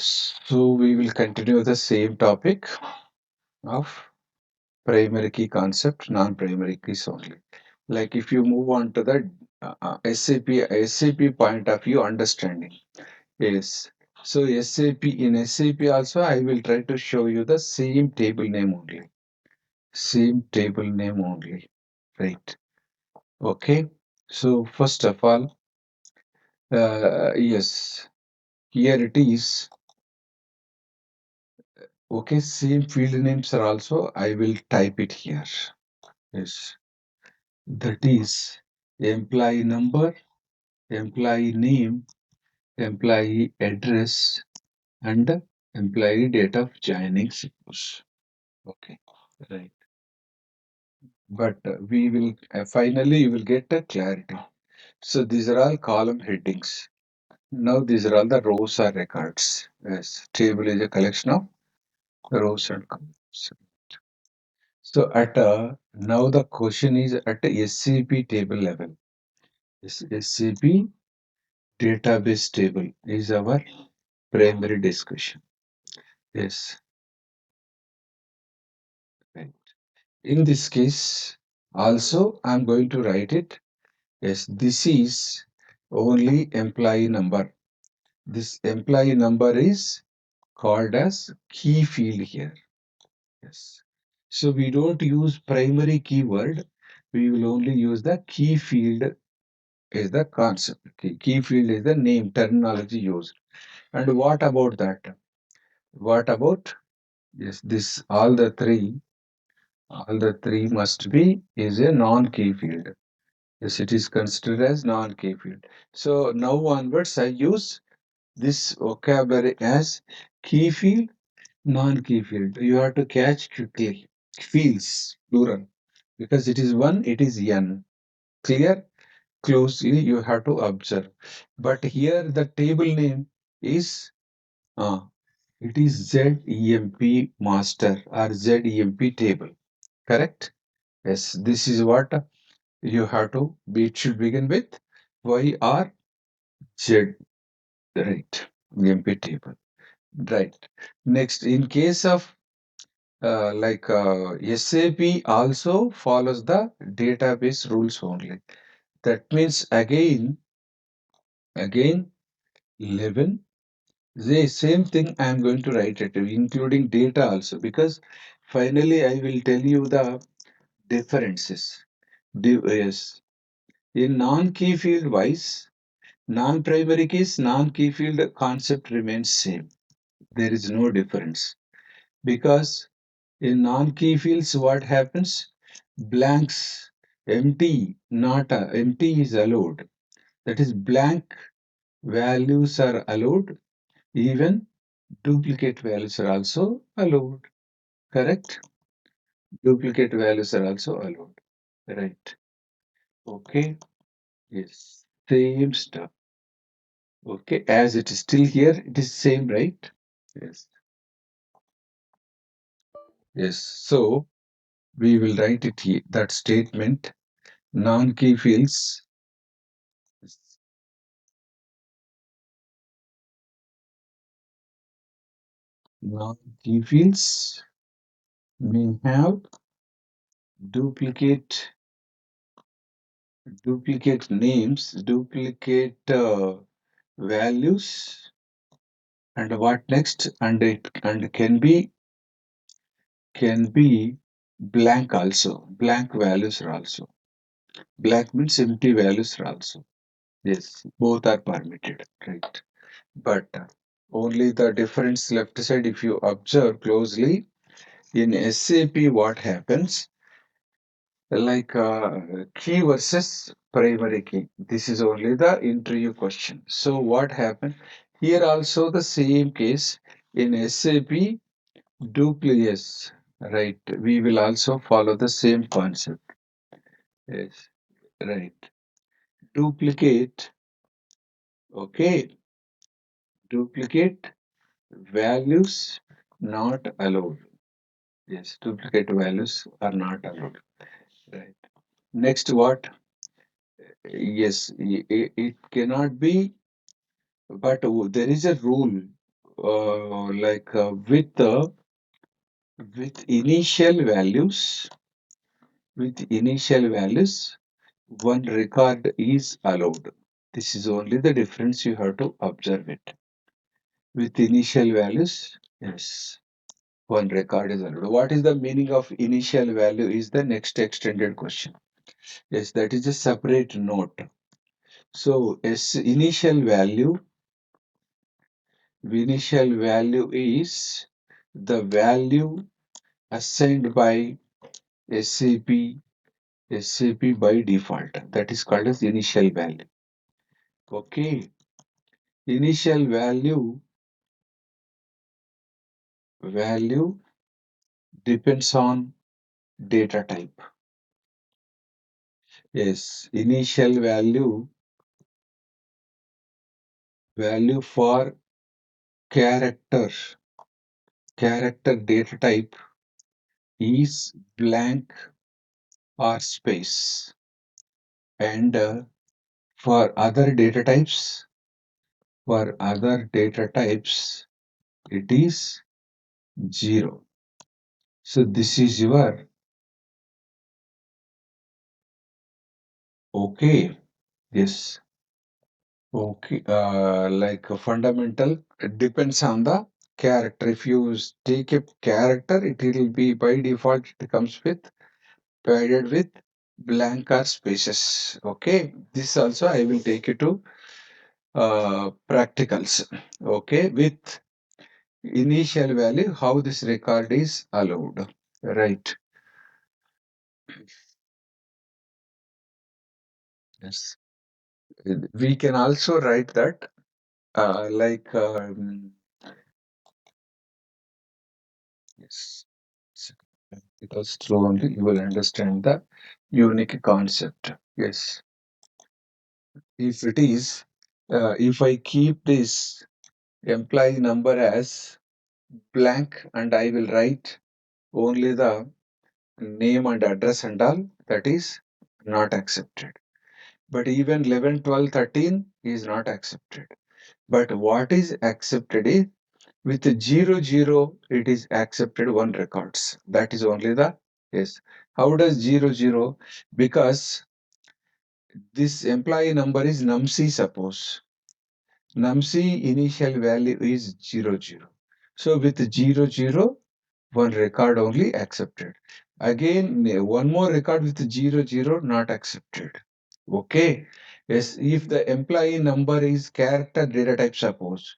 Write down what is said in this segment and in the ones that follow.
So we will continue the same topic of primary key concept, non-primary keys only. Like if you move on to the SAP point of view understanding. Yes. So SAP also I will try to show you the same table name only. Same table name only. Right. Okay. So first of all, yes, here it is. Okay, same field names are also, I will type it here. Yes, that is employee number, employee name, employee address, and employee date of joining, suppose. Okay, right. But we will finally you will get a clarity. So these are all column headings. Now these are all the rows or records. Yes, table is a collection of rows and columns. So at now the question is at a SAP table level. SAP database table is our primary discussion. Yes, right. In this case, also I'm going to write it. Yes, this is only employee number. This employee number is called as key field here. Yes. So we don't use primary keyword. We will only use the key field is the concept. Key field is the name terminology used. And what about that? What about yes, this all the three must be is a non-key field. Yes, it is considered as non-key field. So now onwards, I use this vocabulary as key field, non-key field. You have to catch quickly. Fields, plural, because it is one, it is n. Clear? Closely you have to observe. But here the table name is uh, it is ZEMP master or ZEMP table. Correct? Yes, this is what you have to be. It should begin with Y or Z. Right. EMP table. Right. Next, in case of SAP also follows the database rules only. That means again 11. The same thing I am going to write it, including data also, because finally I will tell you the differences. Yes. In non-key field wise, non-primary keys, non-key field concept remains same. There is no difference because in non-key fields, what happens? Blanks, empty, not empty is allowed. That is blank values are allowed. Even duplicate values are also allowed. Correct? Duplicate values are also allowed. Right. Okay. Yes. Same stuff. Okay. As it is still here, it is same, right? Yes. Yes. So we will write it here. That statement, non-key fields, non-key fields may have duplicate names, duplicate values, and what next? And it and can be blank also. Blank values are also. Blank means empty values are also. Yes, both are permitted, right? But only the difference left side, if you observe closely, in SAP, what happens? Like key versus primary key. This is only the interview question. So what happened? Here also the same case in SAP duplicates, right? We will also follow the same concept. Yes, right. Duplicate, okay. Duplicate values not allowed. Yes, duplicate values are not allowed. Right. Next, what? Yes, it cannot be, but there is a rule. with initial values, one record is allowed. This is only the difference you have to observe it. With initial values, yes, one record is allowed. What is the meaning of initial value is the next extended question. Yes, that is a separate note. So, initial value is the value assigned by SAP, SAP by default. That is called as initial value. Okay, initial value depends on data type. Yes, initial value for character character data type is blank or space, and for other data types it is 0. So this is your okay. Yes. Okay, like a fundamental, it depends on the character. If you take a character, it will be by default, it comes with provided with blank or spaces. Okay, this also I will take you to practicals. Okay, with initial value, how this record is allowed. Right. Yes. We can also write that like yes. Because through only you will understand the unique concept. Yes, if it is, if I keep this employee number as blank and I will write only the name and address and all, that is not accepted. But even 11, 12, 13 is not accepted. But what is accepted is with 00, it is accepted one records. That is only the yes. How does 00? Because this employee number is NumC suppose. NumC initial value is 00. So with 00, one record only accepted. Again, one more record with 00 not accepted. Okay. Yes, if the employee number is character data type suppose.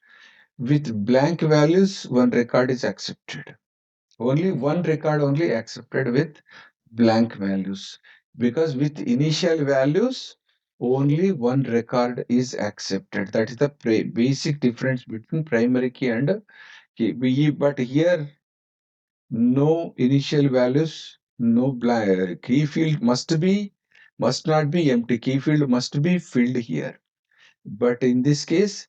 With blank values, one record is accepted. Only one record only accepted with blank values, because with initial values only one record is accepted. That is the basic difference between primary key and key. But here no initial values, no blank key field must not be empty. Key field must be filled here. But in this case,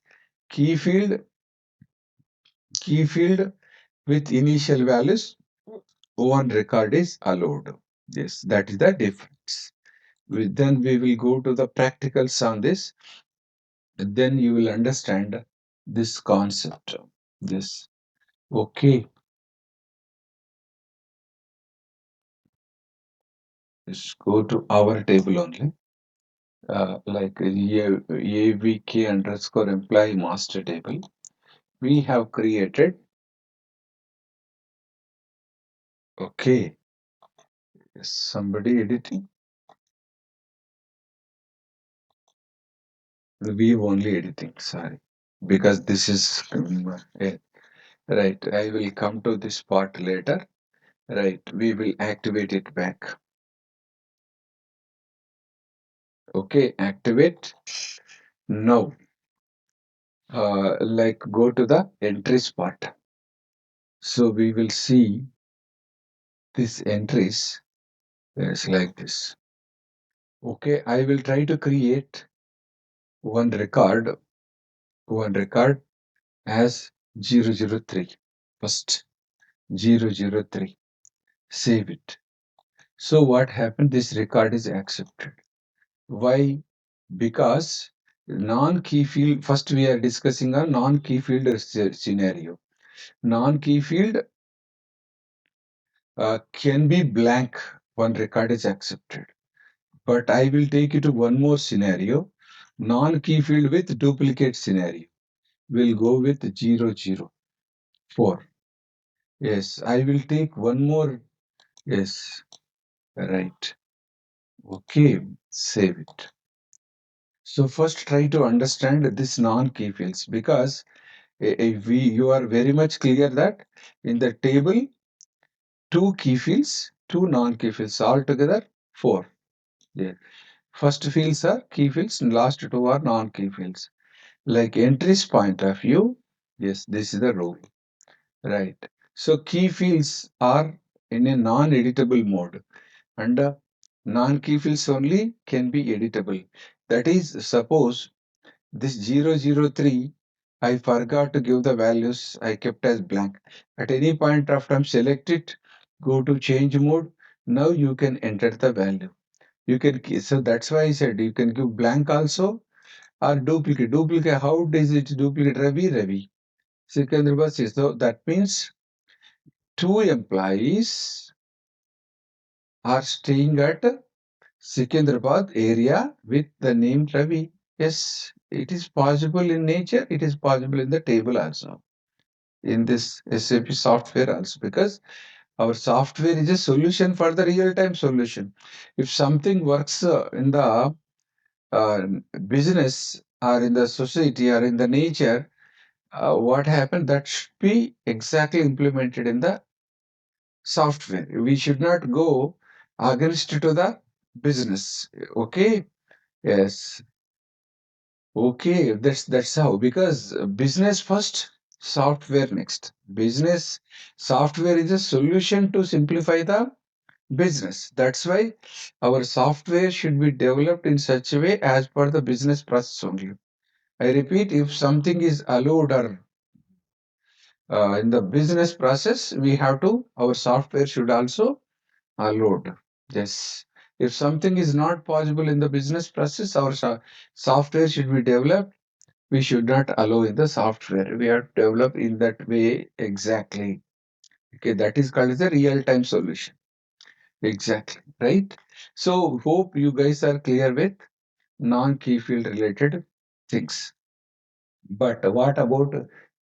key field key field with initial values, one record is allowed. Yes, that is the difference. Then we will go to the practicals on this. Then you will understand this concept. This okay. Let's go to our table only. Like AVK underscore employee master table. We have created. Okay. Yes, somebody editing. We only editing. Sorry, because this is right. I will come to this part later. Right. We will activate it back. Okay. Activate. Now, like go to the entries part. So we will see this entries is like this. Okay. I will try to create one record as 003. First 003. Save it. So what happened? This record is accepted. Why? Because Non-key field, first we are discussing a non-key field scenario. Non-key field can be blank, one record is accepted. But I will take you to one more scenario, non-key field with duplicate scenario. We'll go with 004. Yes, I will take one more. Yes, right. Okay, save it. So first try to understand this non-key fields, because if you are very much clear that in the table, two key fields, two non-key fields, altogether four. Yeah. First fields are key fields and last two are non-key fields. Like entries point of view, yes, this is the rule, right? So key fields are in a non-editable mode, and non-key fields only can be editable. That is, suppose this 003, I forgot to give the values, I kept as blank. At any point of time, select it, go to change mode. Now you can enter the value. You can, so that's why I said you can give blank also or duplicate. Duplicate, how does it duplicate? Ravi. Second, so that means two employees are staying at Secunderabad area with the name Ravi. Yes, it is possible in nature, it is possible in the table also, in this SAP software also, because our software is a solution for the real-time solution. If something works in the uh, business or in the society or in the nature, what happened, that should be exactly implemented in the software. We should not go against to the business. Okay. Yes. Okay, that's how, because business first, software next. Business software is a solution to simplify the business. That's why our software should be developed in such a way as per the business process only. I repeat, if something is allowed or in the business process, we have to, our software should also allowed. Yes. If something is not possible in the business process, our software should be developed. We should not allow in the software. We have to develop in that way exactly. Okay, that is called as a real-time solution. Exactly, right? So hope you guys are clear with non-key field related things. But what about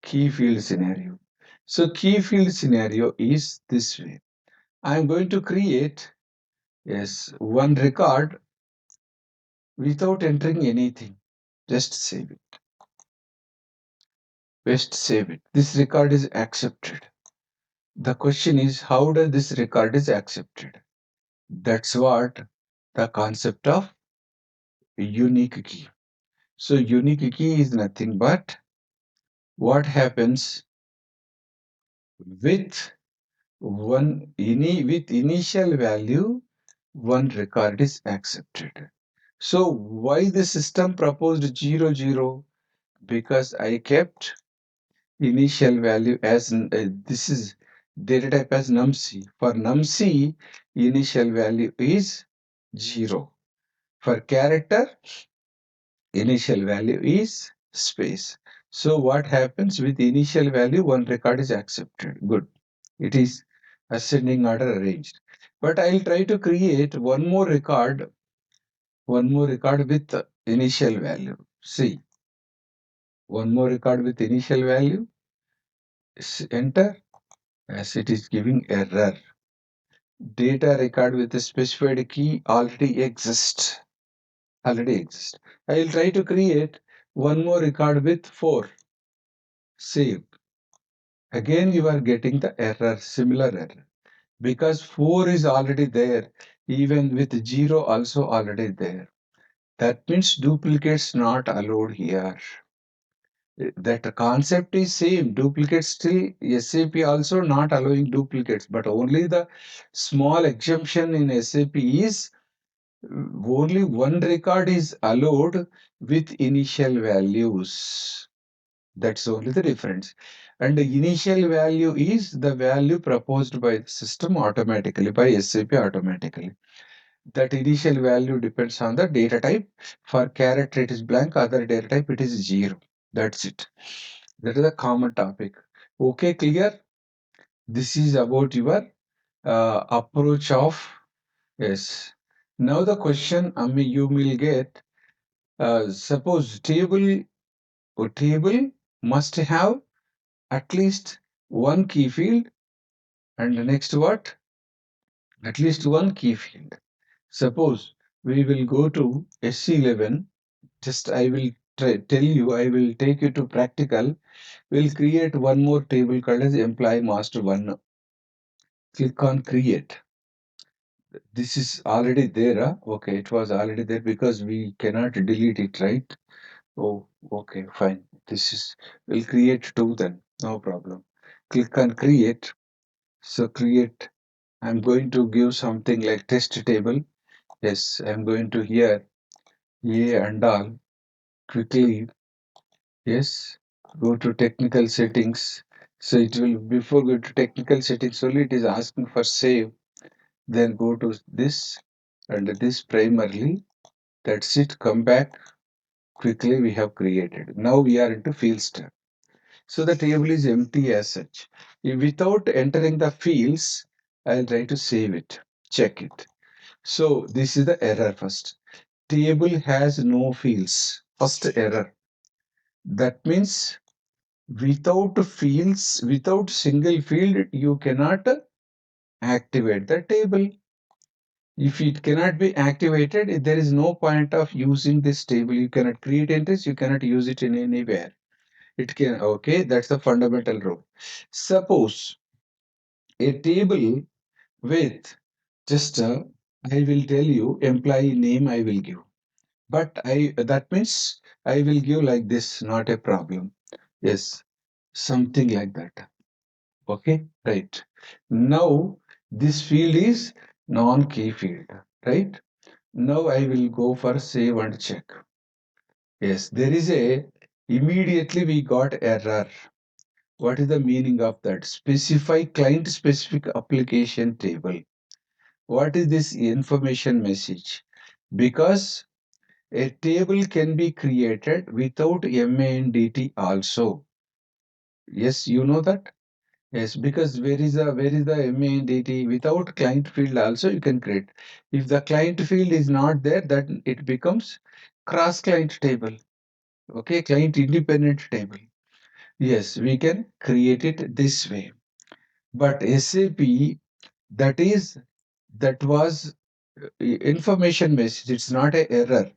key field scenario? So key field scenario is this way. I am going to create, yes, one record without entering anything. Just save it. Just save it. This record is accepted. The question is, how does this record is accepted? That's what the concept of unique key. So unique key is nothing but what happens with with initial value, one record is accepted. So why the system proposed 00? Because I kept initial value as this is data type as num_c. For num_c, initial value is 0. For character, initial value is space. So what happens with initial value, one record is accepted. Good. It is ascending order arranged. But I'll try to create one more record with initial value. See, one more record with initial value. Enter, as it is giving error. Data record with a specified key already exists. Already exists. I will try to create one more record with 4. Save. Again you are getting the error, similar error. Because 4 is already there, even with 0 also already there. That means duplicates not allowed here. That concept is same. Duplicates still, SAP also not allowing duplicates, but only the small exemption in SAP is only one record is allowed with initial values. That's only the difference. And the initial value is the value proposed by the system automatically, by SAP automatically. That initial value depends on the data type. For character, it is blank. Other data type, it is 0. That's it. That is a common topic. Okay, clear? This is about your approach of, yes. Now the question, you will get, suppose table must have at least one key field, and the next what? At least one key field. Suppose we will go to SC11. Just I will tell you, I will take you to practical. We'll create one more table called as employee master 1. Click on create. This is already there. Huh? Okay, it was already there because we cannot delete it, right? Oh, okay, fine. This is, we'll create two then, no problem. Click on create. So create, I'm going to give something like test table. Yes, I'm going to here, A and all, quickly. Yes, go to technical settings. So it will, before go to technical settings only, it is asking for save. Then go to this and this primarily. That's it. Come back. Quickly we have created. Now we are into fields tab. So the table is empty as such. Without entering the fields, I'll try to save it. Check it. So this is the error first. Table has no fields. First error. That means without fields, without single field, you cannot activate the table. If it cannot be activated, there is no point of using this table. You cannot create entries, you cannot use it in anywhere. It can, okay, that's the fundamental rule. Suppose a table with just, I will tell you, employee name I will give. But that means I will give like this, not a problem. Yes, something like that. Okay, right. Now this field is non-key field, right? Now I will go for save and check. Yes, there is a, immediately we got error. What is the meaning of that? Specify client specific application table. What is this information message? Because a table can be created without MANDT also. Yes, you know that? Yes, because where is the MANDT? Without client field also you can create. If the client field is not there, then it becomes cross client table. Okay, client independent table. Yes, we can create it this way. But SAP, that is, that was information message. It's not a error.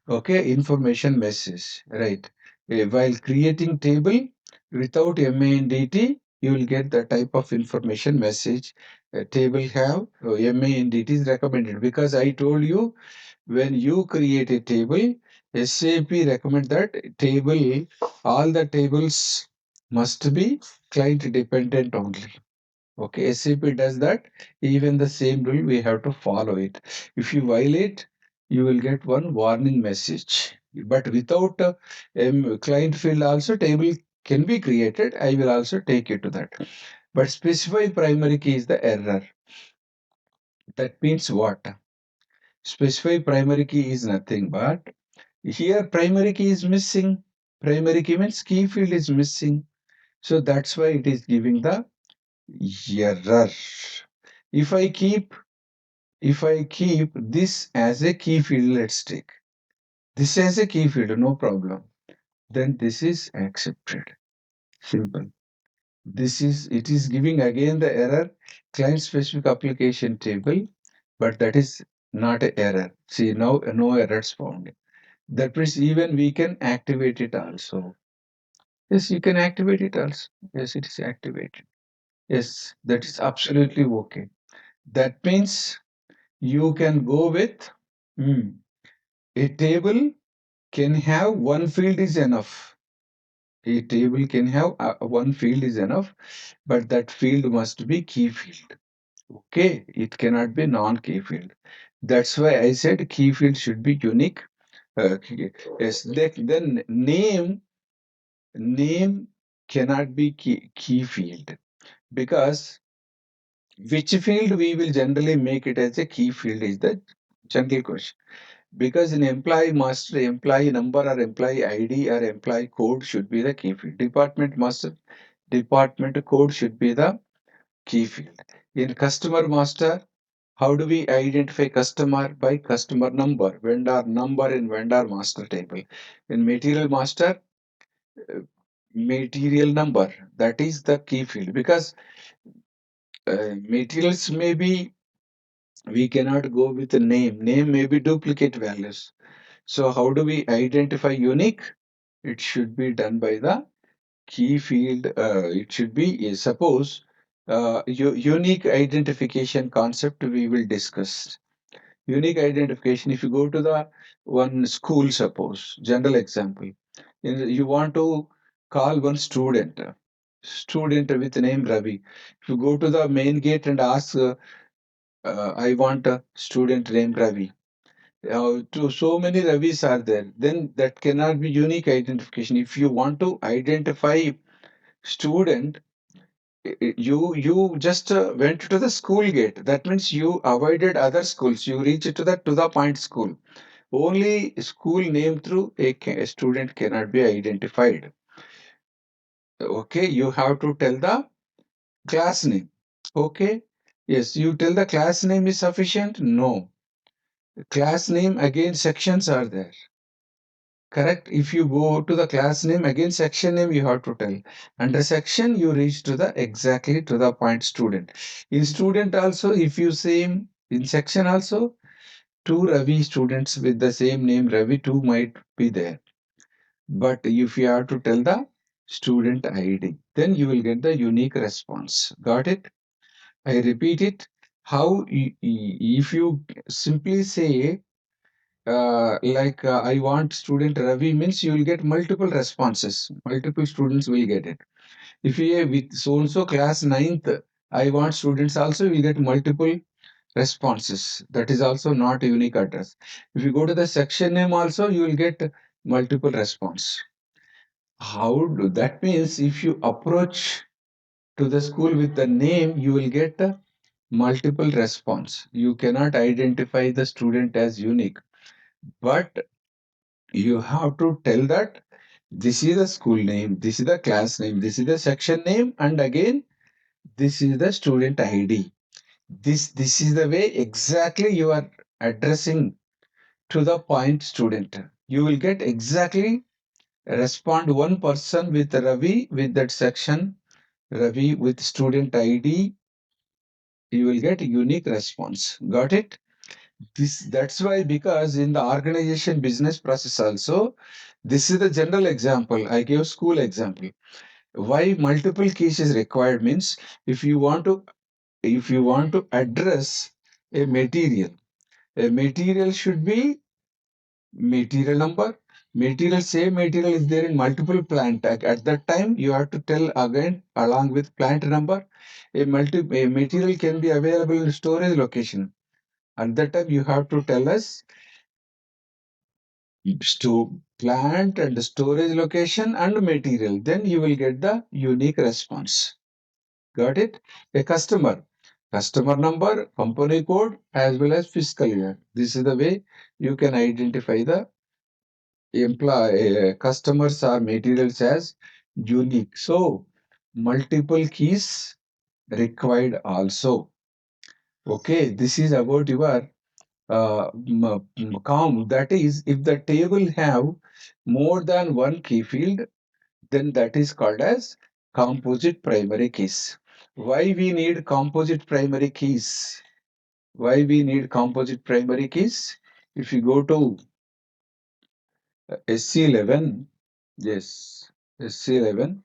Okay, information message, right? While creating table without MANDT, you will get the type of information message. Table have MANDT is recommended because I told you when you create a table, SAP recommend that table, all the tables must be client dependent only. Okay, SAP does that. Even the same rule, we have to follow it. If you violate, you will get one warning message. But without client field also, table can be created. I will also take you to that. But specify primary key is the error. That means what? Specify primary key is nothing but here primary key is missing. Primary key means key field is missing. So that's why it is giving the error. If I keep if I keep this as a key field, let's take this as a key field, no problem. Then this is accepted. Simple. This is, it is giving again the error client specific application table, but that is not an error. See now no errors found. That means even we can activate it also. Yes, you can activate it also. Yes, it is activated. Yes, that is absolutely okay. That means you can go with a table can have one field is enough. A table can have one field is enough, but that field must be key field. Okay, it cannot be non-key field. That's why I said key field should be unique. Yes, then name cannot be key field because Which field we will generally make it as a key field is the general question. Because in employee master, employee number or employee ID or employee code should be the key field. Department master, department code should be the key field. In customer master, how do we identify customer? By customer number, vendor number in vendor master table. In material master, uh, material number, that is the key field. Because materials may be, we cannot go with the name. Name may be duplicate values. So how do we identify unique? It should be done by the key field. It should be, suppose, unique identification concept we will discuss. Unique identification, if you go to the one school, suppose, general example, you want to call one student with the name Ravi. If you go to the main gate and ask, I want a student named Ravi. To so many Ravis are there, then that cannot be unique identification. If you want to identify student, you just went to the school gate. That means you avoided other schools. You reached to the point school. Only school name through a student cannot be identified. Okay, you have to tell the class name. Okay, yes, you tell the class name is sufficient. No, class name again sections are there. Correct. If you go to the class name, again section name you have to tell. Under section, you reach to the exactly to the point student. In student also, if you same in section also, two Ravi students with the same name Ravi, two might be there. But if you have to tell the student ID, then you will get the unique response. Got it? I repeat it. How if you simply say I want student Ravi means you will get multiple responses. Multiple students will get it. If you have with so and so class ninth, I want students also you will get multiple responses. That is also not a unique address. If you go to the section name also, you will get multiple response. That means if you approach to the school with the name, you will get a multiple response. You cannot identify the student as unique, but you have to tell that this is the school name, this is the class name, this is the section name, and again this is the student ID. This is the way exactly you are addressing to the point student. You will get exactly respond one person with Ravi with that section, Ravi with student ID. You will get unique response. Got it? That's why, because in the organization business process also, this is the general example. I gave school example. Why multiple keys is required means if you want to address a material should be material number. Same material is there in multiple plant. At that time, you have to tell again along with plant number. A material can be available in storage location. At that time, you have to tell us plant and storage location and material. Then you will get the unique response. Got it? A customer number, company code, as well as fiscal year. This is the way you can identify the customers or materials as unique. So multiple keys required also. Okay, this is about your count. That is, if the table have more than one key field, then that is called as composite primary keys. Why we need composite primary keys? Why we need composite primary keys? If you go to SC11, yes, SC11,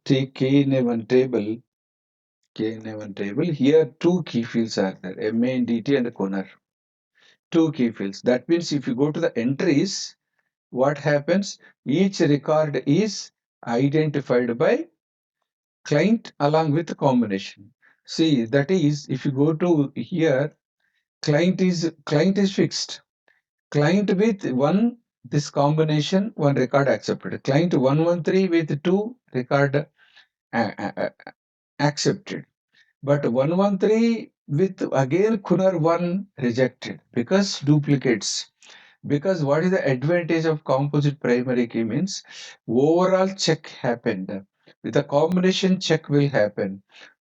take K in a one table, here two key fields are there, MA and DT and corner. Two key fields. That means if you go to the entries, what happens? Each record is identified by client along with combination. See, that is, if you go to here, client is fixed. Client with one this combination one record accepted. Client 113 with two record accepted. But 113 with again Kunar 1 rejected because duplicates. Because what is the advantage of composite primary key means overall check happened. With a combination check will happen.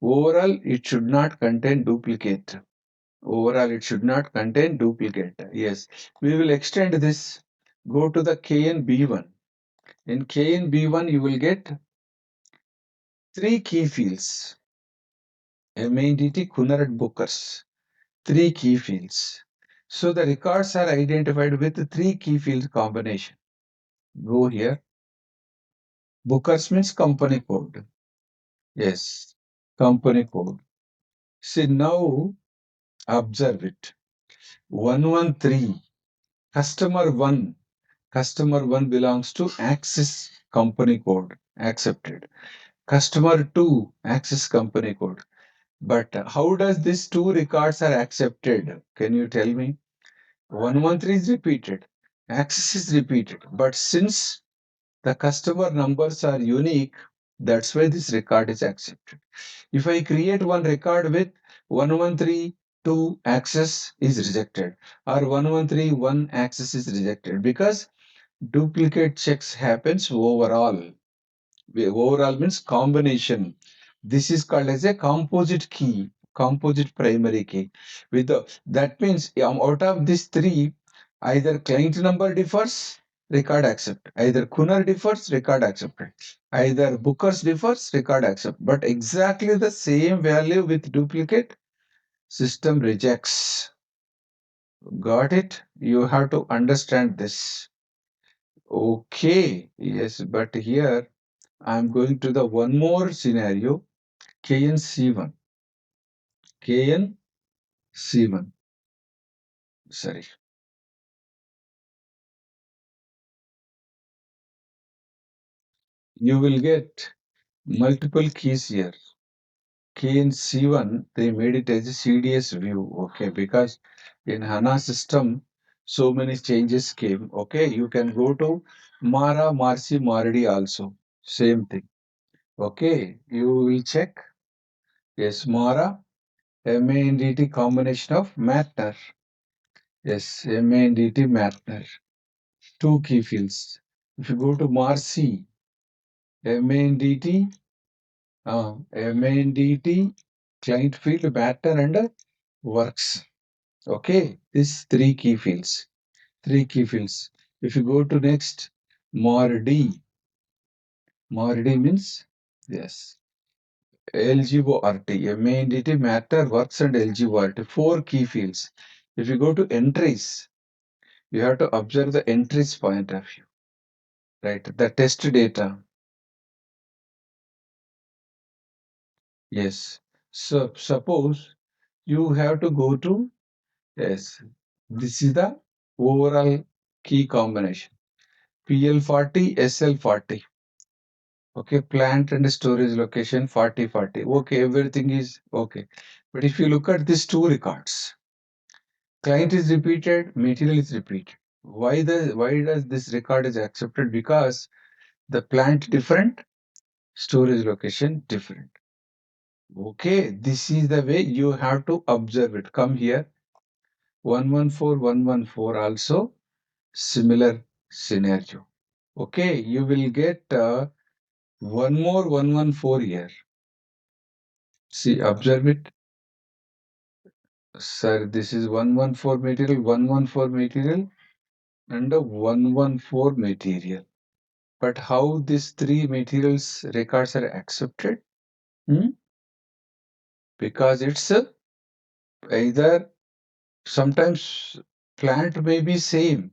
Overall, it should not contain duplicate. Overall, it should not contain duplicate. Yes, we will extend this. Go to the KNB1. In KNB1, you will get three key fields. MIDT, Kunar and Bookers. Three key fields. So the records are identified with three key field combination. Go here. Bookers means company code. Yes, company code. See now observe it. 113. Customer 1. Customer 1 belongs to Axis company code. Accepted. Customer 2, Axis company code. But how does these two records are accepted? Can you tell me? 113 is repeated. Axis is repeated. But since the customer numbers are unique, that's why this record is accepted. If I create one record with 1132 access is rejected or 1131 access is rejected because duplicate checks happens overall. Overall means combination. This is called as a composite key, composite primary key. With that means out of these three, either client number differs, record accept. Either Kunar differs, record accepted. Either Bookers differs, record accept. But exactly the same value with duplicate, system rejects. Got it? You have to understand this. Okay, yes, but here I'm going to the one more scenario, KNC1. KNC1. Sorry. You will get multiple keys here. KNC1, they made it as a CDS view, okay, because in HANA system, so many changes came, okay. You can go to Mara, Marci, Mardi also, same thing, okay. You will check, yes, Mara, MANDT combination of Matter, yes, MANDT Matter. Two key fields. If you go to Marcy, MANDT, MANDT, client field, matter, and works. Okay, these three key fields. Three key fields. If you go to next, MORD, MORD means, yes, LGORT, MANDT, matter, works, and LGORT. Four key fields. If you go to entries, you have to observe the entries point of view, right? The test data. Yes. So suppose you have to go to, yes, this is the overall key combination. PL40, SL40. Okay, plant and storage location 4040. Okay, everything is okay. But if you look at these two records, client is repeated, material is repeated. Why does this record is accepted? Because the plant different, storage location different. Okay, this is the way you have to observe it. Come here. 114, 114 also similar scenario. Okay, you will get one more 114 here. See, observe it. Sir, this is 114 material, 114 material, and a 114 material. But how these three materials records are accepted? Hmm? Because it's either sometimes plant may be same.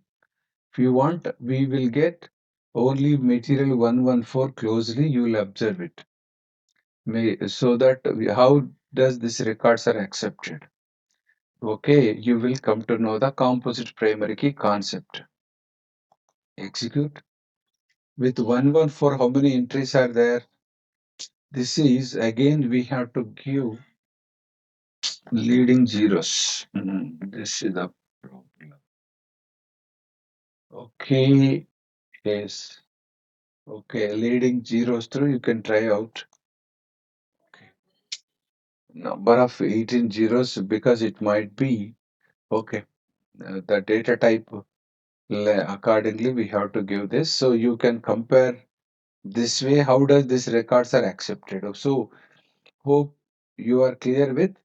If you want, we will get only material 114 closely, you will observe it. So that how does this records are accepted? Okay, you will come to know the composite primary key concept. Execute. With 114, how many entries are there? This is again we have to give leading zeros. This is the problem. Okay, yes. Okay, leading zeros through you can try out. Okay. number of 18 zeros because it might be okay. The data type accordingly we have to give this. So you can compare this way. How does this records are accepted? So hope you are clear with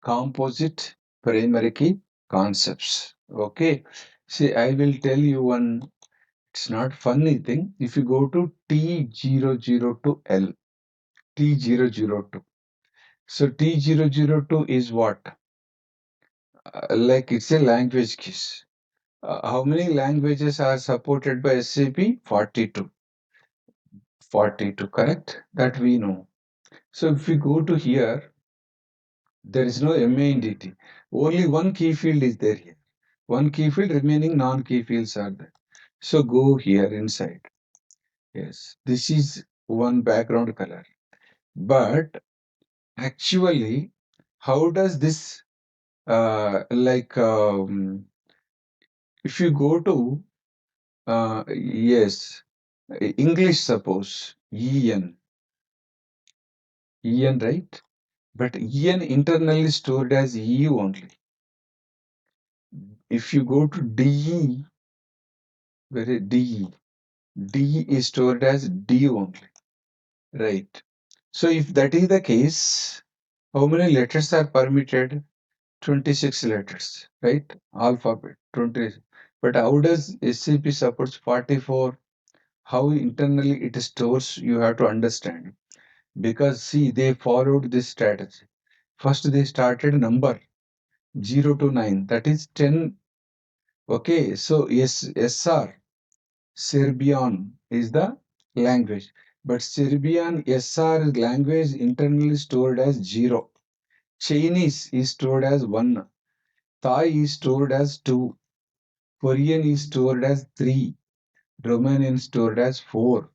composite primary key concepts. Okay. See, I will tell you one. It's not funny thing. If you go to T002L, T002. So T002 is what? Like it's a language keys. How many languages are supported by SAP? 42. 42, correct? That we know. So if we go to here, there is no MANDT. Only one key field is there here. One key field, remaining non-key fields are there. So go here inside. Yes, this is one background color. But actually, how does this if you go to yes, English suppose en, right? But en internally stored as e only. If you go to de, where is de is stored as d only, right? So if that is the case, how many letters are permitted? 26 letters, right? Alphabet 20. But how does SAP supports 44? How internally it stores, you have to understand. Because see, they followed this strategy. First, they started number 0 to 9, that is 10. Okay, so yes, SR, Serbian is the language. But Serbian SR language internally stored as 0. Chinese is stored as 1. Thai is stored as 2. Korean is stored as 3. Romanian stored as 4.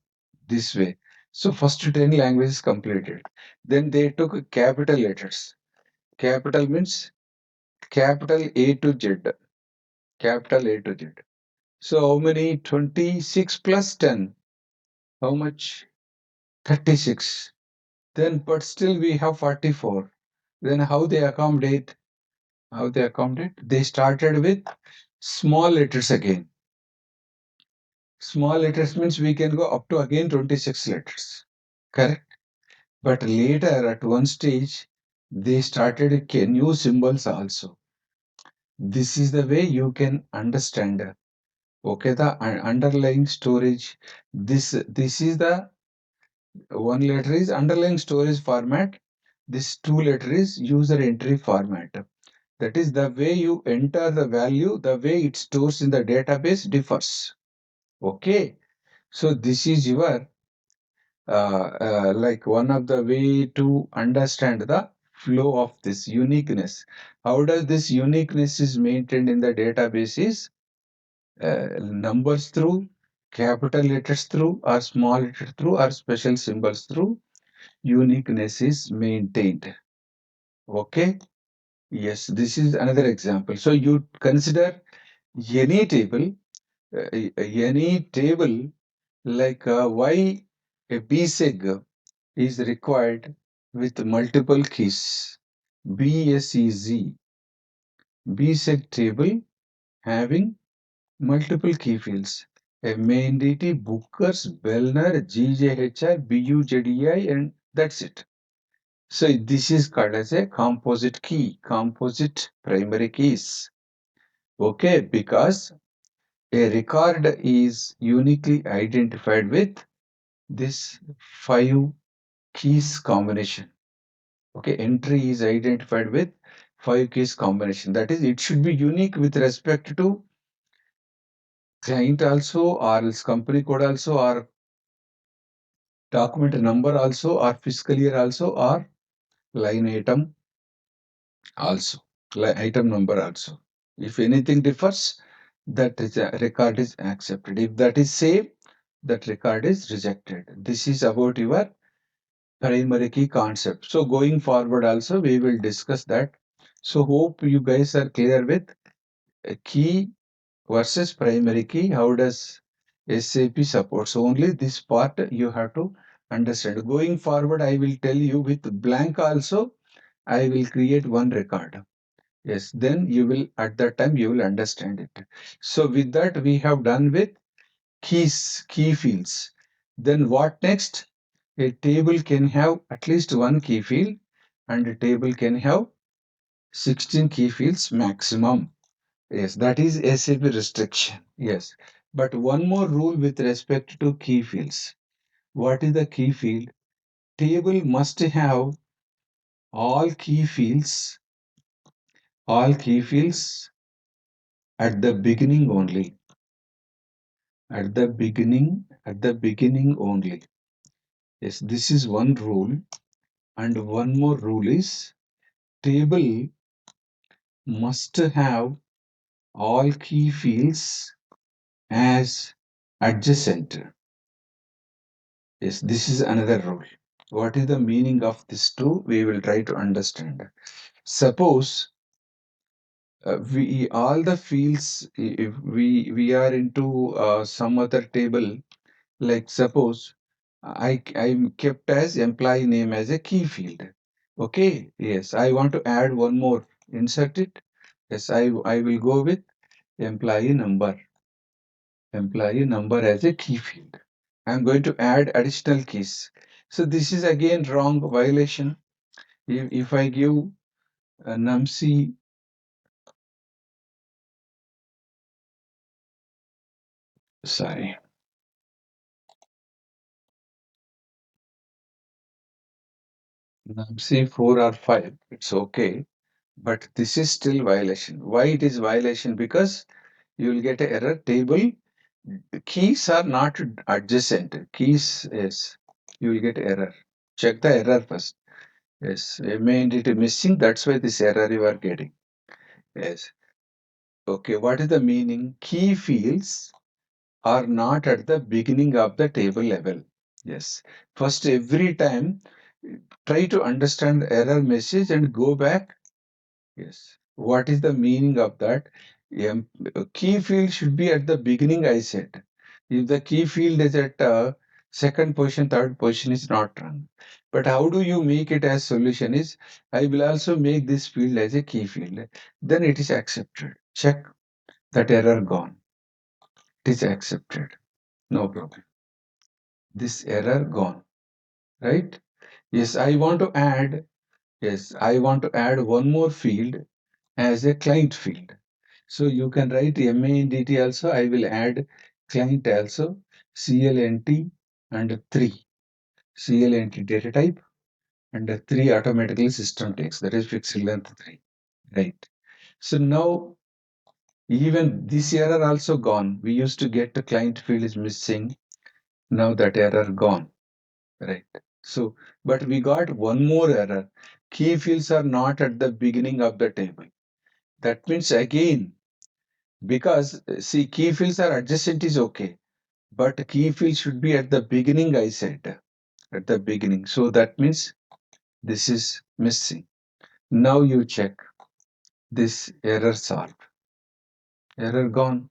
This way. So first 10 languages completed. Then they took capital letters. Capital means capital A to Z. Capital A to Z. So how many? 26 plus 10. How much? 36. Then but still we have 44. Then how they accommodate? How they accommodate? They started with small letters again. Small letters means we can go up to again 26 letters. Correct? But later at one stage, they started new symbols also. This is the way you can understand. Okay, the underlying storage. This is the one letter is underlying storage format. This two letter is user entry format. That is the way you enter the value, the way it stores in the database differs. Okay, so this is your like one of the way to understand the flow of this uniqueness. How does this uniqueness is maintained in the database is numbers through, capital letters through, or small letters through, or special symbols through, uniqueness is maintained. Okay. Yes, this is another example. So you consider any table, any table like why a BSEG is required with multiple keys. BSEZ, BSEG table having multiple key fields. A mandate, Bookers, Bellner, GJHR, BUJDI, and that's it. So this is called as a composite key, composite primary keys. Okay, because a record is uniquely identified with this 5 keys combination. Okay, entry is identified with 5 keys combination. That is, it should be unique with respect to client also, or else company code also, or document number also, or fiscal year also, or line item also, line item number also. If anything differs, that is record is accepted. If that is same, that record is rejected. This is about your primary key concept. So going forward also we will discuss that. So hope you guys are clear with key versus primary key. How does SAP supports? Only this part you have to understand. Going forward, I will tell you with blank also I will create one record. Yes, then you will, at that time, you will understand it. So with that, we have done with key fields. Then what next? A table can have at least one key field, and a table can have 16 key fields maximum. Yes, that is SAP restriction. Yes. But one more rule with respect to key fields. What is the key field? Table must have all key fields, all key fields at the beginning only. At the beginning only. Yes, this is one rule. And one more rule is table must have all key fields as adjacent. Yes, this is another rule. What is the meaning of this two? We will try to understand. Suppose we all the fields, if we are into some other table, like suppose I'm kept as employee name as a key field. Okay, yes, I want to add one more. Insert it. Yes, I will go with employee number. Employee number as a key field. I'm going to add additional keys. So this is again wrong violation. If I give numc, sorry, numc 4 or 5, it's okay. But this is still violation. Why it is violation? Because you will get an error. Table keys are not adjacent. Keys, yes, you will get error. Check the error first. Yes, main it is missing. That's why this error you are getting. Yes. Okay, what is the meaning? Key fields are not at the beginning of the table level. Yes. First, every time, try to understand the error message and go back. Yes. What is the meaning of that? Key field should be at the beginning, I said. If the key field is at second position, third position is not wrong. But how do you make it as solution is, I will also make this field as a key field. Then it is accepted. Check that error gone. It is accepted. No problem. This error gone. Right? Yes, I want to add, yes, I want to add one more field as a client field. So you can write MANDT also. I will add client also, CLNT and 3. CLNT data type and 3 automatically system takes, that is fixed length 3. Right. So now even this error also gone. We used to get the client field is missing. Now that error gone. Right. So, but we got one more error. Key fields are not at the beginning of the table. That means again, because see, key fields are adjacent is okay, but key field should be at the beginning, I said, at the beginning. So that means this is missing. Now you check this error solved. Error gone,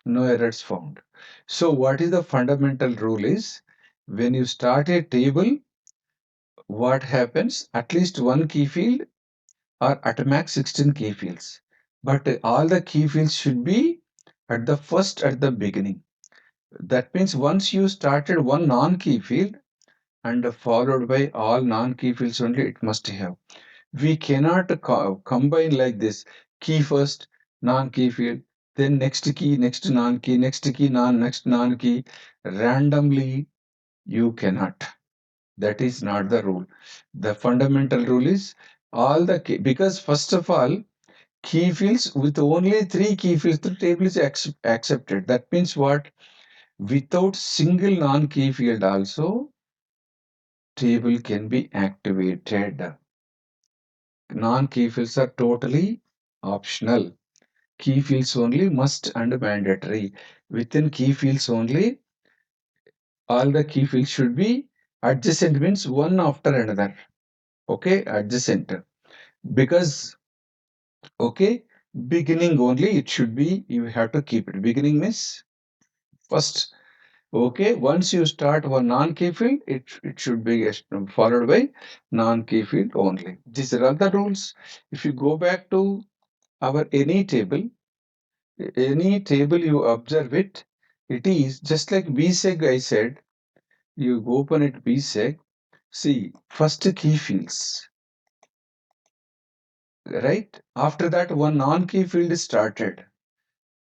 no errors found. So what is the fundamental rule is, when you start a table, what happens? At least one key field or at max 16 key fields. But all the key fields should be at the beginning. That means once you started one non-key field and followed by all non-key fields only, it must have. We cannot combine like this. Key first, non-key field, then next key, next non-key, next key, next non-key. Randomly, you cannot. That is not the rule. The fundamental rule is all the key, because first of all, key fields with only 3 key fields, the table is accepted. That means what? Without single non-key field also, table can be activated. Non-key fields are totally optional. Key fields only must and mandatory. Within key fields only, all the key fields should be adjacent, means one after another. Okay, adjacent. Because, okay, beginning only it should be, you have to keep it. Beginning means first Okay, once you start one non-key field, it should be followed by non-key field only. These are all the rules. If you go back to our any table you observe it, it is just like BSEG I said, you open it BSEG, see, first key fields, right? After that, one non-key field is started.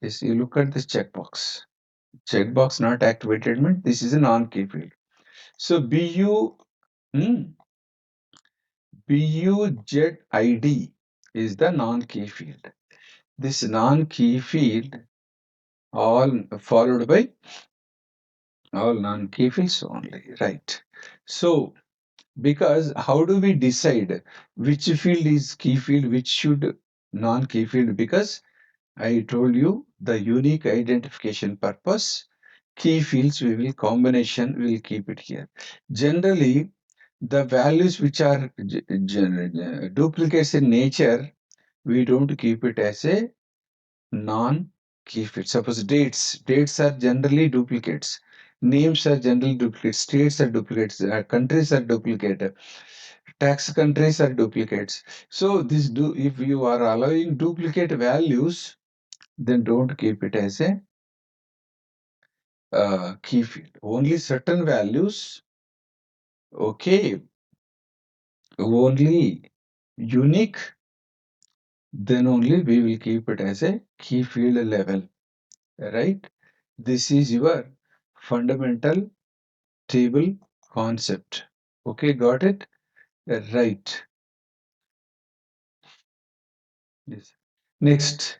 Yes, you look at this checkbox. Checkbox not activated means this is a non-key field. So hmm, BUZID is the non-key field. This non-key field all followed by all non-key fields only, right? So because how do we decide which field is key field, which should non-key field? Because I told you the unique identification purpose, key fields we will combination, we will keep it here. Generally, the values which are duplicates in nature, we don't keep it as a non-key field. Suppose dates are generally duplicates. Names are generally duplicates. States are duplicates. Countries are duplicate. Tax countries are duplicates. So if you are allowing duplicate values, then don't keep it as a key field. Only certain values, okay, only unique, then only we will keep it as a key field level, right? This is your fundamental table concept. Okay, got it? Right. Yes. Next,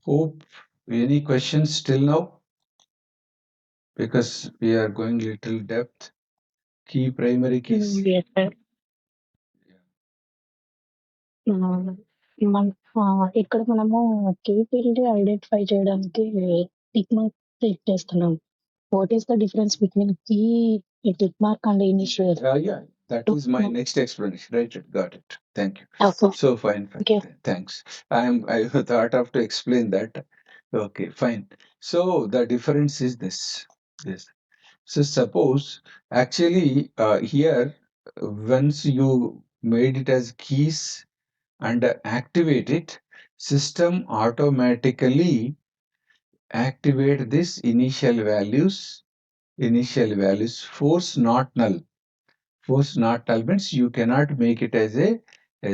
hope any questions till now? Because we are going little depth. Key primary keys. Yes, sir. మన ఇక్కడ మనము key field identify చేయడానికి tick mark click చేస్తున్నాం. What is the difference between key tick mark and initial? Yeah, that is my next explanation. Right, got it. Thank you. Okay. So fine, fine. Okay. Thanks. I thought of to explain that. Okay, fine. So the difference is this. Yes. So suppose actually here once you made it as keys and activate it, system automatically activate this initial values force not null. Force not null means you cannot make it as a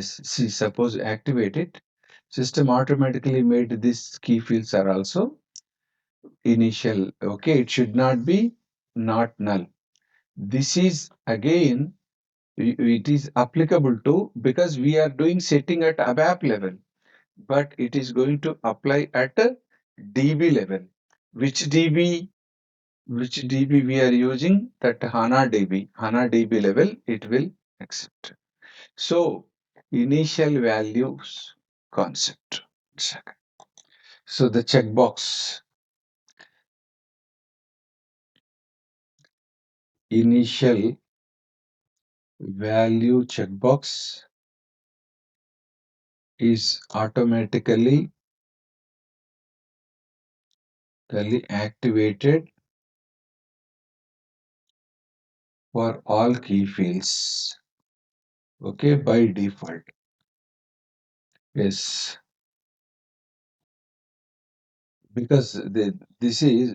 see, suppose activate it, system automatically made this key fields are also initial. Okay, it should not be not null. This is again it is applicable to because we are doing setting at ABAP level, but it is going to apply at a DB level. Which DB? Which DB we are using? That HANA DB. HANA DB level it will accept. So initial values concept. So the checkbox initial value checkbox is automatically activated for all key fields. Okay, by default. Yes, because this is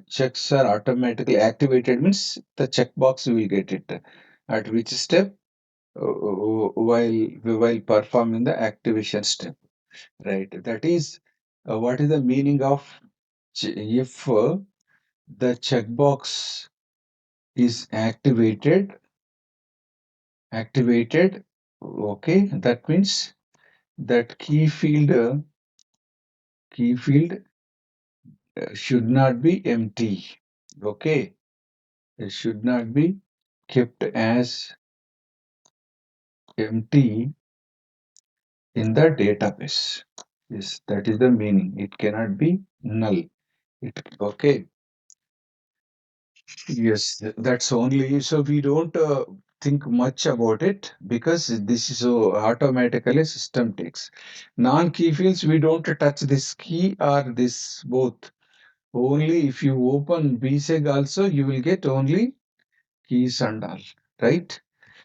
checks are automatically activated means the checkbox will get it. At which step? While performing the activation step, right? That is what is the meaning of if the checkbox is activated, okay, that means that key field should not be empty. Okay, it should not be kept as empty in the database. Yes, that is the meaning. It cannot be null. Okay. Yes, that's only so we don't think much about it because this is so automatically system takes. Non-key fields, we don't touch this key or this both. Only if you open BSEG also, you will get only keys and all, right?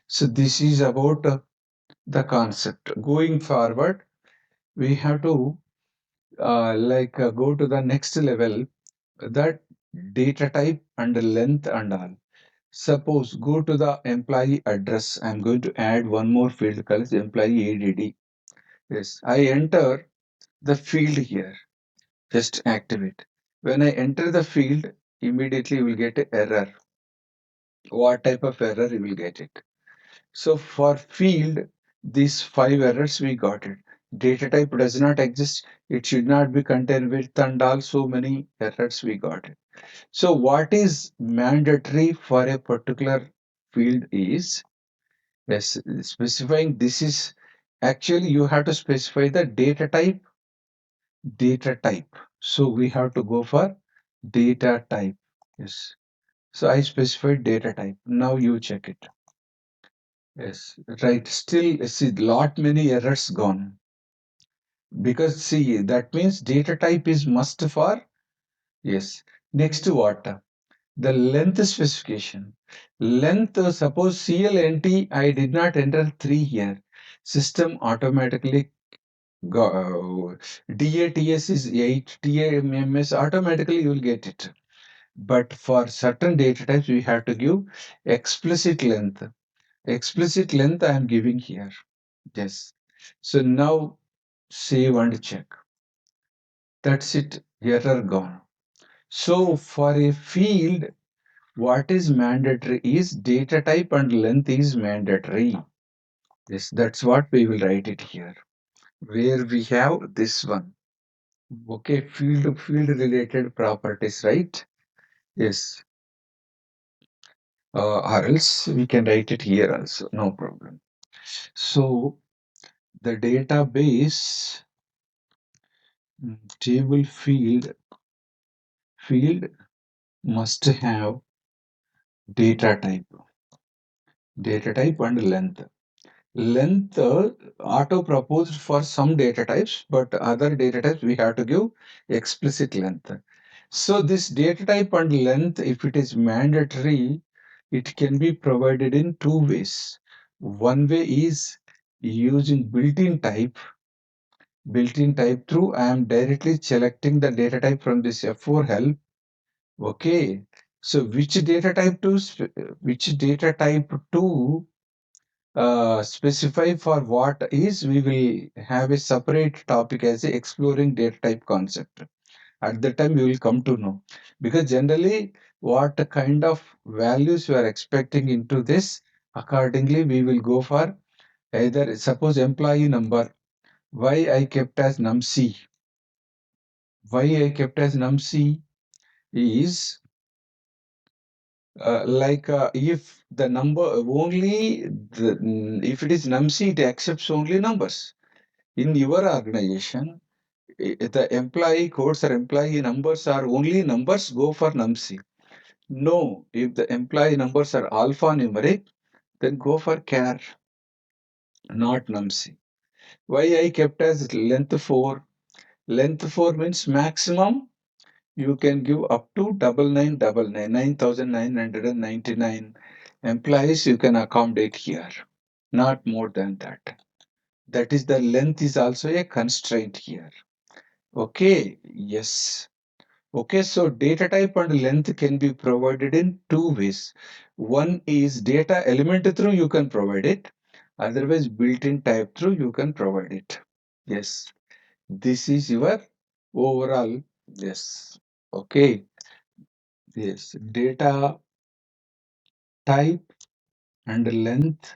So this is about the concept. Going forward, we have to go to the next level, that data type and length and all. Suppose go to the employee address. I'm going to add one more field called employee ADD. Yes, I enter the field here. Just activate. When I enter the field, immediately you will get an error. What type of error you will get it? So for field, these five errors we got it. Data type does not exist. It should not be contained with, and also many errors we got it. So what is mandatory for a particular field is, yes, specifying this is actually you have to specify the data type, data type. So we have to go for data type. Yes. So I specified data type. Now you check it. Yes, right. Still, see, lot many errors gone because see that means data type is must for, yes. Next what? The length specification. Length, suppose CLNT, I did not enter 3 here. System automatically go, DATS is 8, TAMMS automatically you will get it. But for certain data types, we have to give explicit length. Explicit length I am giving here. Yes. So now save and check. That's it. Error gone. So for a field, what is mandatory is data type and length is mandatory. Yes, that's what we will write it here. Where we have this one. Okay, field related properties, right? Yes. Or else we can write it here also, no problem. So the database table field must have data type and length. Length auto proposed for some data types, but other data types we have to give explicit length. So this data type and length, if it is mandatory, it can be provided in two ways. One way is using built-in type through I am directly selecting the data type from this F4 help. Okay. So which data type to specify for what is, we will have a separate topic as a exploring data type concept. At the time you will come to know, because generally what kind of values you are expecting into this, accordingly we will go for either, suppose employee number, why I kept as num-c, is if the number only if it is num-c, it accepts only numbers. In your organization, the employee codes or employee numbers are only numbers, go for num-c. No, if the employee numbers are alphanumeric, then go for char, not num-c. Why I kept as length 4? Length 4 means maximum you can give up to 9,999 employees you can accommodate here, not more than that. That is, the length is also a constraint here. Okay, yes. Okay, so data type and length can be provided in two ways. One is data element through you can provide it. Otherwise, built-in type through you can provide it. Yes, this is your overall. Yes. Okay. Yes. Data type and length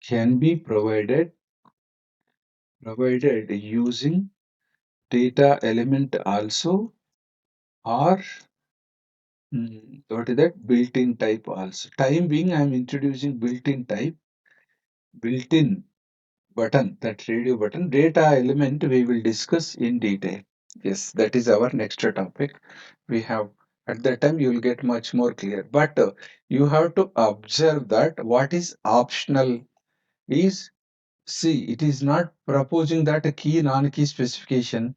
can be provided using data element also, or what is that? Built-in type also. Time being, I am introducing built-in type, built-in button, that radio button. Data element we will discuss in detail. Yes, that is our next topic. We have, at that time you will get much more clear. But you have to observe that what is optional is, see, it is not proposing that a key non-key specification.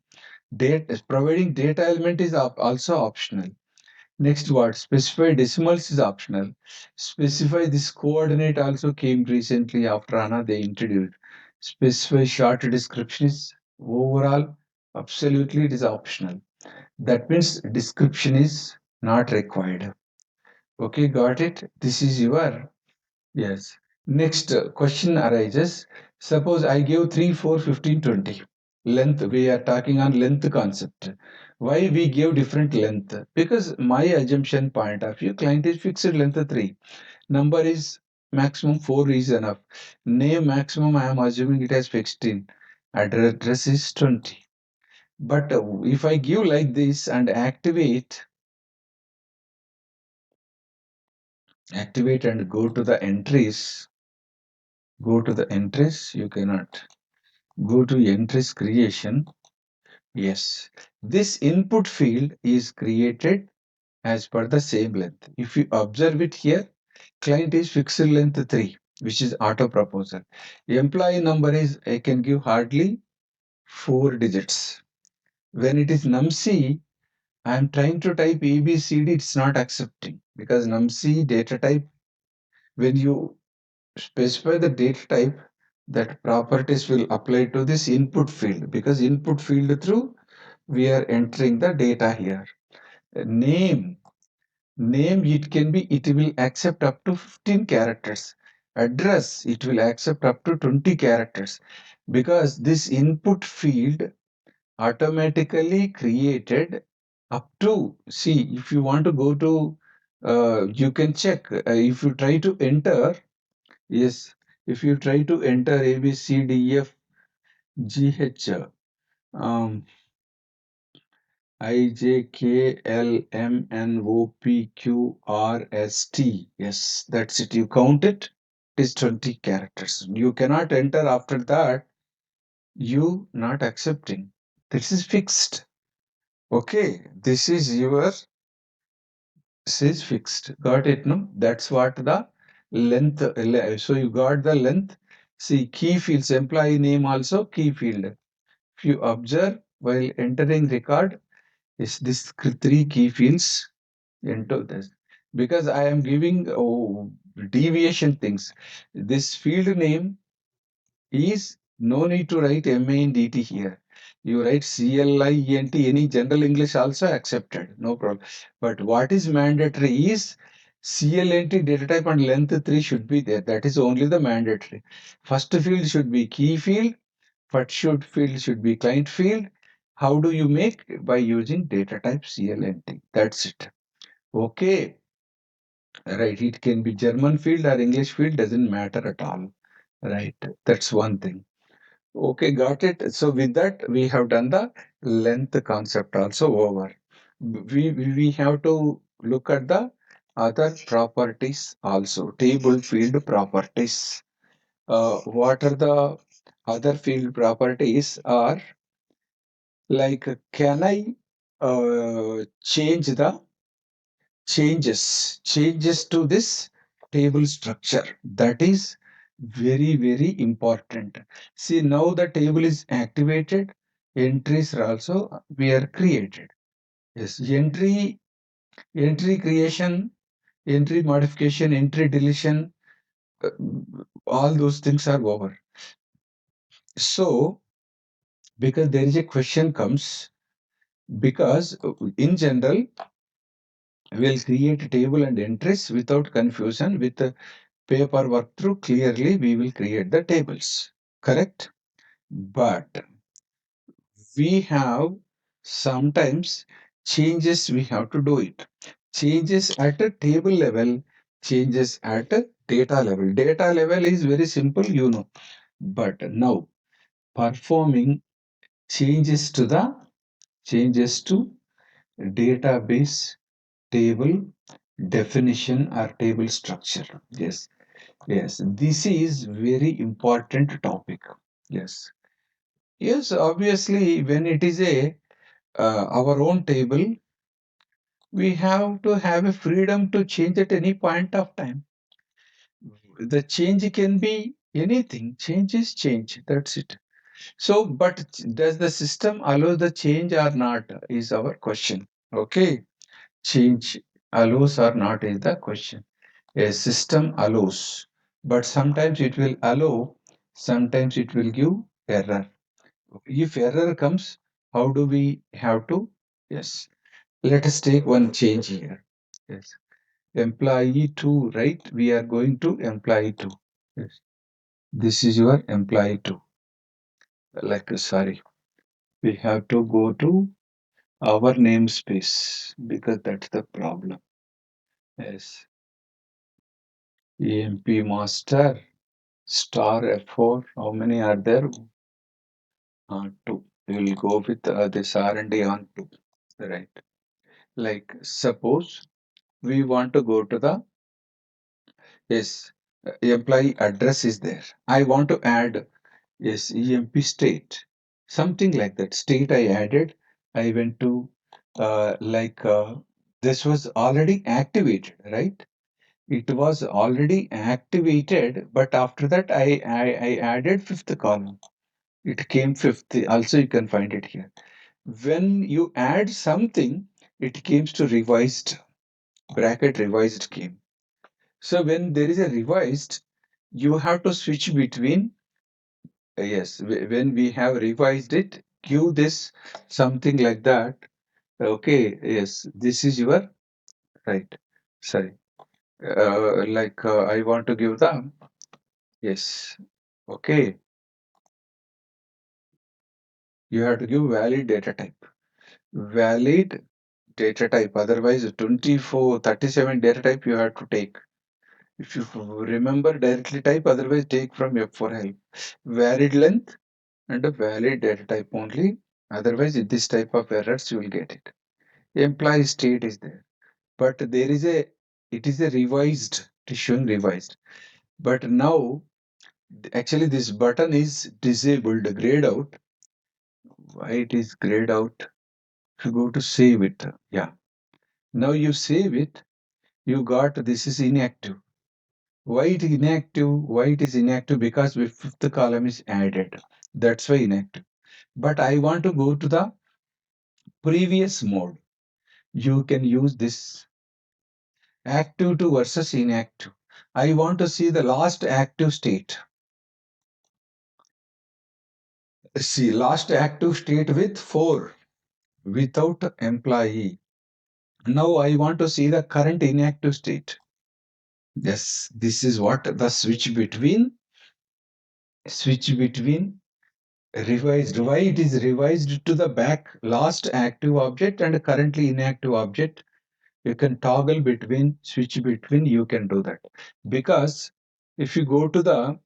Providing data element is also optional. Next word, specify decimals is optional. Specify this coordinate also came recently after ANA they introduced. Specify short description is overall, absolutely it is optional. That means description is not required. Okay, got it? This is your, yes. Next question arises. Suppose I give 3, 4, 15, 20. Length, we are talking on length concept. Why we give different length? Because my assumption point of view, client is fixed length 3. Number is maximum 4 is enough. Name maximum, I am assuming it as 16. Address is 20. But if I give like this and activate and go to the entries, you cannot. Go to entries creation. Yes, this input field is created as per the same length. If you observe it here, client is fixed length 3, which is auto proposal. Employee number is, I can give hardly 4 digits. When it is num-c, I am trying to type ABCD, it's not accepting because num-c data type, when you specify the data type, that properties will apply to this input field because input field through we are entering the data here. Name, it can be, it will accept up to 15 characters. Address, it will accept up to 20 characters because this input field automatically created up to, see, if you want to go to, you can check, if you try to enter, yes, if you try to enter A, B, C, D, F, G, H, um, I, J, K, L, M, N, O, P, Q, R, S, T. Yes, that's it. You count it. It is 20 characters. You cannot enter after that. You not accepting. This is fixed. Okay, this is fixed. Got it? No, that's what the length. So you got the length. See, key fields, employee name also key field. If you observe while entering record, is this three key fields into this because I am giving deviation things. This field name is no need to write MANDT here. You write CLIENT, any general English also accepted, no problem. But what is mandatory is CLNT data type and length 3 should be there. That is only the mandatory. First field should be key field, first field should be client field. How do you make? By using data type CLNT. That's it. Okay, right. It can be German field or English field, doesn't matter at all. Right. That's one thing. Okay, got it. So with that, we have done the length concept also over. We have to look at the other properties also, table field properties. What are the other field properties are like, can I change the changes to this table structure? That is very important. See, now the table is activated, entries are also were created. Yes, entry creation, entry modification, entry deletion, uh, all those things are over. So because there is a question comes, because in general we'll create a table and entries without confusion. With paperwork through, clearly we will create the tables, correct? But we have sometimes changes, we have to do it. Changes at a table level, changes at a data level. Data level is very simple, you know. But now performing changes to database table definition or table structure. Yes, yes, this is very important topic. Yes, yes, obviously, when it is a our own table, we have to have a freedom to change at any point of time. The change can be anything. Change is change. That's it. So, but does the system allow the change or not is our question. Okay, change allows or not is the question. A system allows, but sometimes it will allow, sometimes it will give error. If error comes, how do we have to? Yes, let us take one change here. Yes, employee 2, right? We are going to employee 2. Yes, this is your employee 2. Like, sorry, we have to go to our namespace because that's the problem. Yes, EMP master star F4. How many are there? Two. We will go with this R&D on two. Right. Like suppose we want to go to the, yes, employee address is there. I want to add, yes, EMP state, something like that. State I added. I went to like this was already activated, right? It was already activated, but after that I added fifth column. It came fifth. Also, you can find it here. When you add something, it comes to revised, bracket revised came. So when there is a revised, you have to switch between, yes, when we have revised it, give this something like that. Okay, yes, this is your right. Sorry. Like I want to give the, yes, okay, you have to give valid data type. Valid data type, otherwise 24, 37 data type you have to take. If you remember directly type, otherwise take from F4 help. Valid length and a valid data type only. Otherwise, this type of errors you will get it. Employee state is there, but there is a, it is a revised, it is showing revised. But now, actually, this button is disabled, grayed out. Why it is grayed out? If you go to save it, yeah. Now you save it, you got this is inactive. Why it is inactive? Why it is inactive? Because the fifth column is added. That's why inactive. But I want to go to the previous mode. You can use this active to versus inactive. I want to see the last active state. See, last active state with 4 without employee. Now I want to see the current inactive state. Yes, this is what the switch between revised. Why it is revised to the back last active object and currently inactive object. You can toggle between, switch between, you can do that. Because if you go to the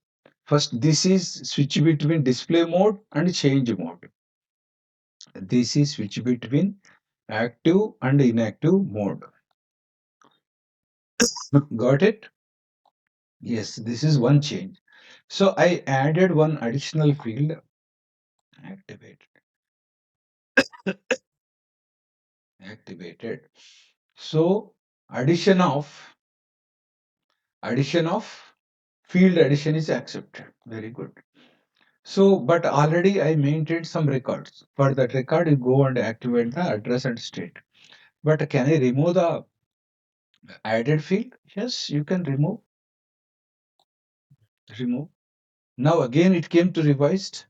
first, this is switch between display mode and change mode. This is switch between active and inactive mode. Got it? Yes, this is one change. So I added one additional field, activate, activated. So addition of field addition is accepted. Very good. So, but already I maintained some records. For that record, you go and activate the address and state. But can I remove the added field? Yes, you can remove. Remove. Now again it came to revised.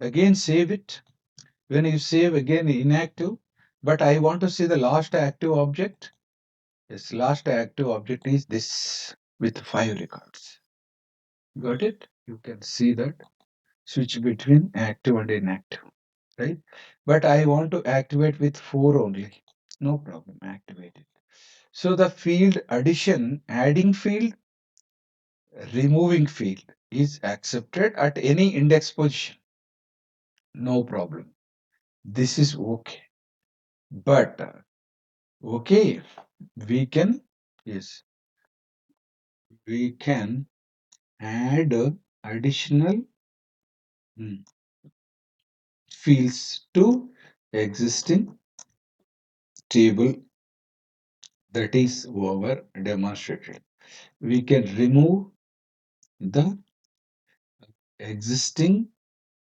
Again save it. When you save again inactive. But I want to see the last active object. Yes, last active object is this with 5 records. Got it? You can see that. Switch between active and inactive, right? But I want to activate with 4 only. No problem, activate it. So the field addition, adding field, removing field is accepted at any index position. No problem. This is okay. But okay, we can, yes, we can add additional fields to existing table that is over demonstrated. We can remove the existing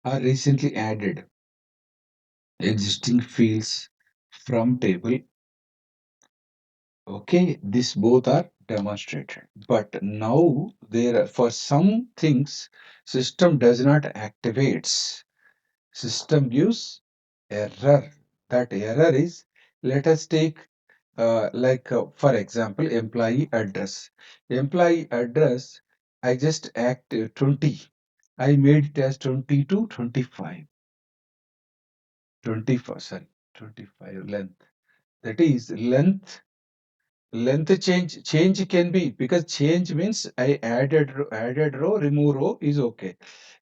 are recently added. Existing fields from table. Okay, these both are demonstrated. But now there are, for some things, system does not activates. System gives error. That error is, let us take for example, employee address. Employee address, I just act 20. I made it as 22, 25, 24, sorry, 25 length. That is length change can be, because change means I added row, remove row is okay.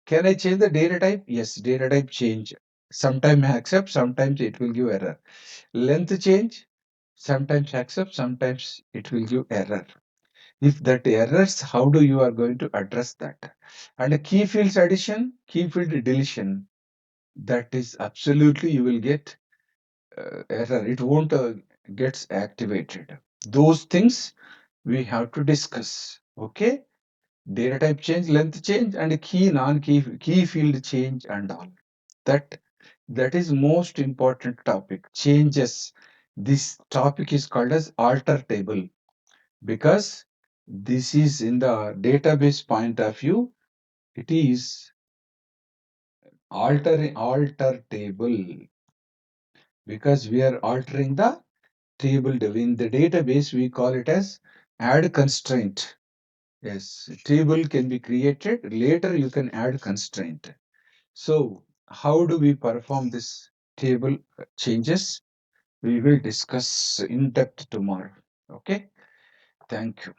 Can I change the data type? Yes, data type change. Sometimes accept, sometimes it will give error. Length change, sometimes accept, sometimes it will give error. If that errors, how do you are going to address that? And a key fields addition, key field deletion, that is absolutely you will get error. It won't gets activated. Those things we have to discuss. Okay, data type change, length change, and key non-key field change and all. That that is most important topic. Changes. This topic is called as alter table, because this is in the database point of view. It is alter table, because we are altering the table. In the database we call it as add constraint. Yes, table can be created. Later you can add constraint. So how do we perform this table changes? We will discuss in depth tomorrow. Okay. Thank you.